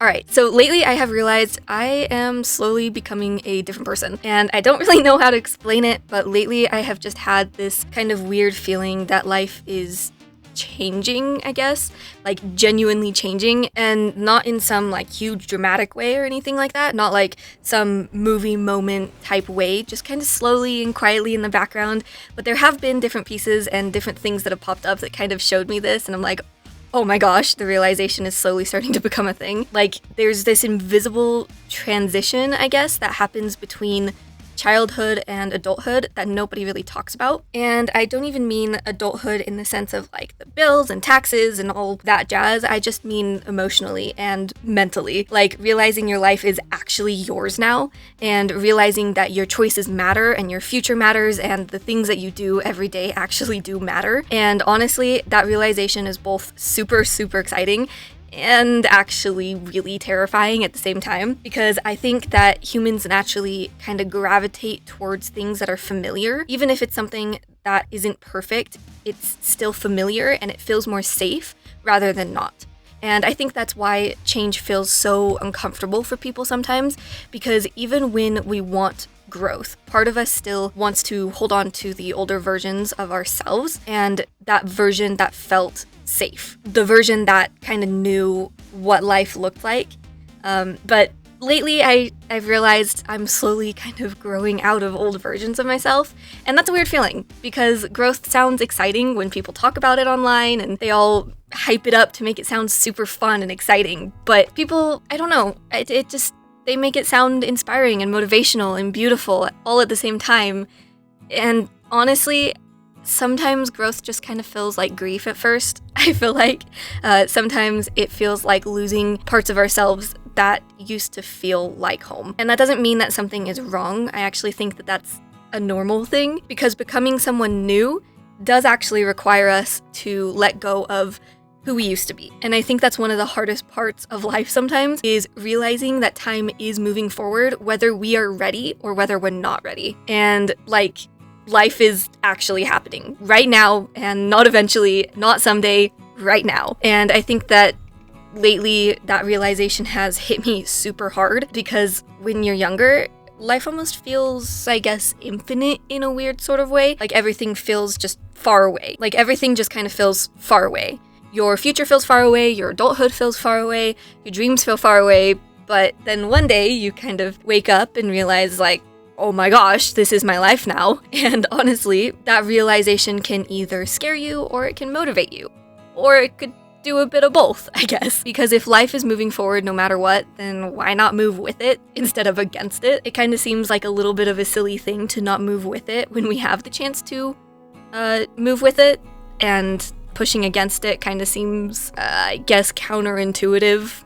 Alright, so lately I have realized I am slowly becoming a different person, and I don't really know how to explain it, but lately I have just had this kind of weird feeling that life is changing, I guess, like genuinely changing, and not in some like huge dramatic way or anything like that, not like some movie moment type way, just kind of slowly and quietly in the background. But there have been different pieces and different things that have popped up that kind of showed me this, and I'm like, oh my gosh, the realization is slowly starting to become a thing. Like, there's this invisible transition, I guess, that happens between childhood and adulthood that nobody really talks about. And I don't even mean adulthood in the sense of like the bills and taxes and all that jazz. I just mean emotionally and mentally. Like realizing your life is actually yours now, and realizing that your choices matter and your future matters and the things that you do every day actually do matter. And honestly, that realization is both super, super exciting and actually really terrifying at the same time, because I think that humans naturally kind of gravitate towards things that are familiar. Even if it's something that isn't perfect, it's still familiar and it feels more safe rather than not. And I think that's why change feels so uncomfortable for people sometimes, because even when we want growth, part of us still wants to hold on to the older versions of ourselves and that version that felt safe, the version that kind of knew what life looked like. But lately I've realized I'm slowly kind of growing out of old versions of myself, and that's a weird feeling because growth sounds exciting when people talk about it online and they all hype it up to make it sound super fun and exciting. But people, I don't know, they make it sound inspiring and motivational and beautiful all at the same time. And honestly, sometimes growth just kind of feels like grief at first. I feel like sometimes it feels like losing parts of ourselves that used to feel like home. And that doesn't mean that something is wrong. I actually think that that's a normal thing, because becoming someone new does actually require us to let go of who we used to be. And I think that's one of the hardest parts of life sometimes, is realizing that time is moving forward, whether we are ready or whether we're not ready. And like, life is actually happening right now, and not eventually, not someday, right now. And I think that lately that realization has hit me super hard, because when you're younger, life almost feels, I guess, infinite in a weird sort of way. Like everything feels just far away. Like everything just kind of feels far away. Your future feels far away, your adulthood feels far away, your dreams feel far away, but then one day you kind of wake up and realize like, oh my gosh, this is my life now. And honestly, that realization can either scare you or it can motivate you. Or it could do a bit of both, I guess. Because if life is moving forward no matter what, then why not move with it instead of against it? It kind of seems like a little bit of a silly thing to not move with it when we have the chance to move with it, and pushing against it kind of seems, I guess, counterintuitive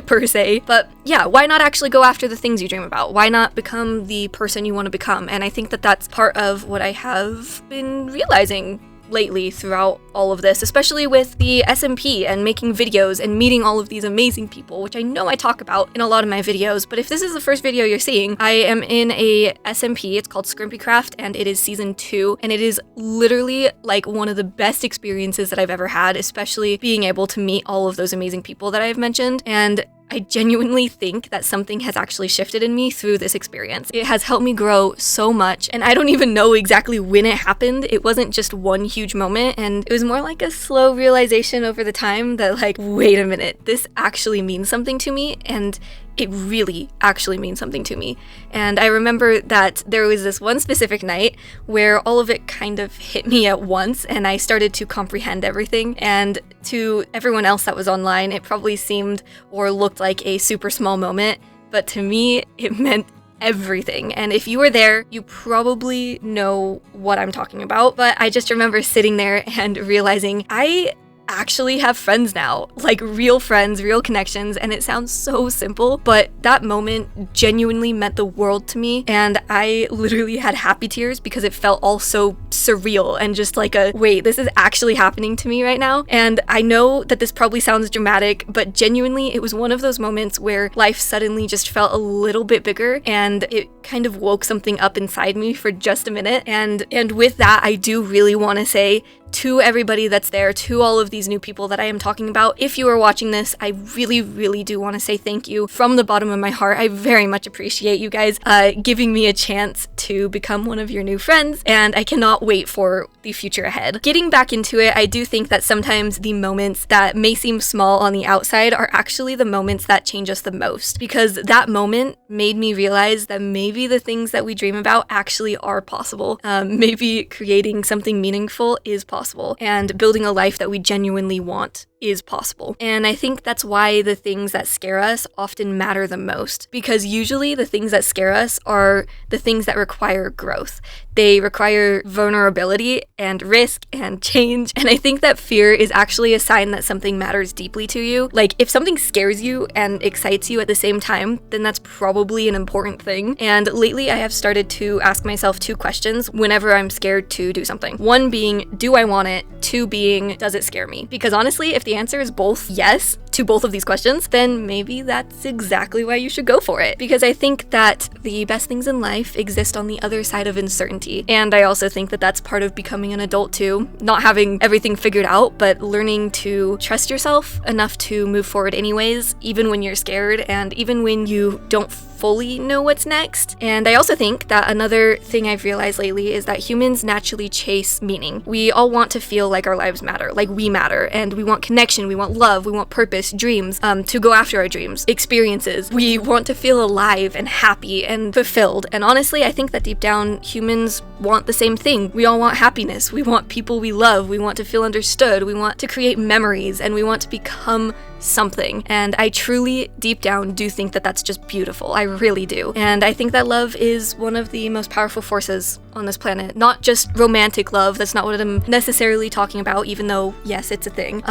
per se. But yeah, why not actually go after the things you dream about? Why not become the person you want to become? And I think that that's part of what I have been realizing lately throughout all of this, especially with the SMP and making videos and meeting all of these amazing people, which I know I talk about in a lot of my videos. But if this is the first video you're seeing, I am in a SMP. It's called Scrimpy Craft, and it is season 2, and it is literally like one of the best experiences that I've ever had, especially being able to meet all of those amazing people that I've mentioned. And I genuinely think that something has actually shifted in me through this experience. It has helped me grow so much, and I don't even know exactly when it happened. It wasn't just one huge moment, and it was more like a slow realization over the time that like, wait a minute, this actually means something to me, and it really actually means something to me. And I remember that there was this one specific night where all of it kind of hit me at once, and I started to comprehend everything. And to everyone else that was online, it probably seemed or looked like a super small moment, but to me, it meant everything. And if you were there, you probably know what I'm talking about. But I just remember sitting there and realizing I actually have friends now, like real friends, real connections, and it sounds so simple, but that moment genuinely meant the world to me, and I literally had happy tears because it felt all so surreal and just like a, wait, this is actually happening to me right now. And I know that this probably sounds dramatic, but genuinely it was one of those moments where life suddenly just felt a little bit bigger, and it kind of woke something up inside me for just a minute. And with that, I do really want to say to everybody that's there, to all of these new people that I am talking about, if you are watching this, I really do want to say thank you from the bottom of my heart. I very much appreciate you guys giving me a chance to become one of your new friends, and I cannot wait for the future ahead. Getting back into it, I do think that sometimes the moments that may seem small on the outside are actually the moments that change us the most, because that moment made me realize that maybe the things that we dream about actually are possible. Maybe creating something meaningful is possible, and building a life that we genuinely want is possible. And I think that's why the things that scare us often matter the most, because usually the things that scare us are the things that require growth. They require vulnerability and risk and change. And I think that fear is actually a sign that something matters deeply to you. Like, if something scares you and excites you at the same time, then that's probably an important thing. And lately I have started to ask myself 2 questions whenever I'm scared to do something. 1 being, do I want it? 2 being, does it scare me? Because honestly, if the answer is both yes to both of these questions, then maybe that's exactly why you should go for it. Because I think that the best things in life exist on the other side of uncertainty. And I also think that that's part of becoming an adult too. Not having everything figured out, but learning to trust yourself enough to move forward anyways, even when you're scared and even when you don't fully know what's next. And I also think that another thing I've realized lately is that humans naturally chase meaning. We all want to feel like our lives matter, like we matter, and we want connection, we want love, we want purpose, dreams, to go after our dreams, experiences. We want to feel alive and happy and fulfilled. And honestly, I think that deep down, humans want the same thing. We all want happiness. We want people we love. We want to feel understood. We want to create memories, and we want to become something. And I truly, deep down, do think that that's just beautiful. I really do. And I think that love is one of the most powerful forces on this planet. Not just romantic love. That's not what I'm necessarily talking about, even though, yes, it's a thing.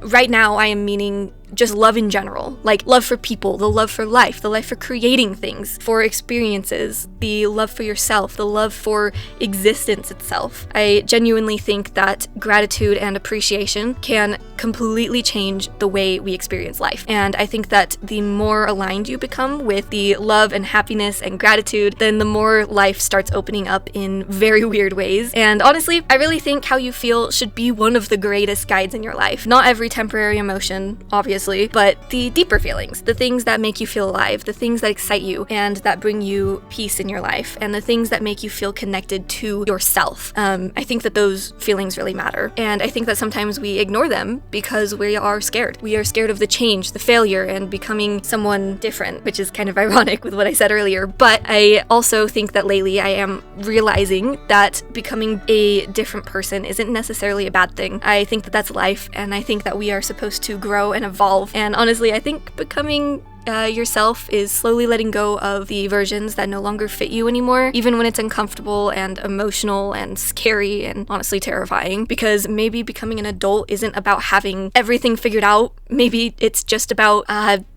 Right now, I am meaning just love in general, like love for people, the love for life, the life for creating things, for experiences, the love for yourself, the love for existence itself. I genuinely think that gratitude and appreciation can completely change the way we experience life. And I think that the more aligned you become with the love and happiness and gratitude, then the more life starts opening up in very weird ways. And honestly, I really think how you feel should be one of the greatest guides in your life. Not every temporary emotion, obviously, but the deeper feelings, the things that make you feel alive, the things that excite you and that bring you peace in your life, and the things that make you feel connected to yourself. I think that those feelings really matter. And I think that sometimes we ignore them because we are scared. We are scared of the change, the failure, and becoming someone different, which is kind of ironic with what I said earlier. But I also think that lately I am realizing that becoming a different person isn't necessarily a bad thing. I think that that's life, and I think that we are supposed to grow and evolve. And honestly, I think becoming yourself is slowly letting go of the versions that no longer fit you anymore, even when it's uncomfortable and emotional and scary and honestly terrifying. Because maybe becoming an adult isn't about having everything figured out. Maybe it's just about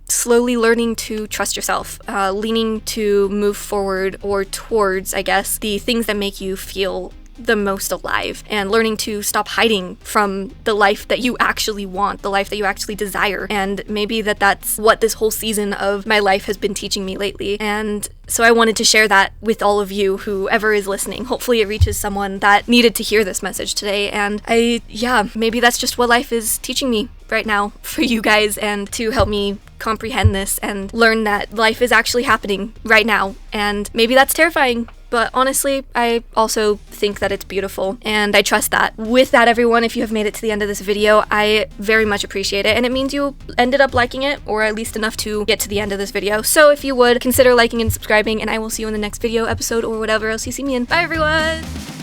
slowly learning to trust yourself, leaning to move forward or towards, I guess, the things that make you feel the most alive, and learning to stop hiding from the life that you actually want, the life that you actually desire. And maybe that's what this whole season of my life has been teaching me lately. And so I wanted to share that with all of you, whoever is listening. Hopefully it reaches someone that needed to hear this message today. And maybe that's just what life is teaching me right now for you guys, and to help me comprehend this and learn that life is actually happening right now. And maybe that's terrifying, but honestly, I also think that it's beautiful, and I trust that. With that, everyone, if you have made it to the end of this video, I very much appreciate it, and it means you ended up liking it, or at least enough to get to the end of this video. So if you would, consider liking and subscribing, and I will see you in the next video, episode, or whatever else you see me in. Bye, everyone!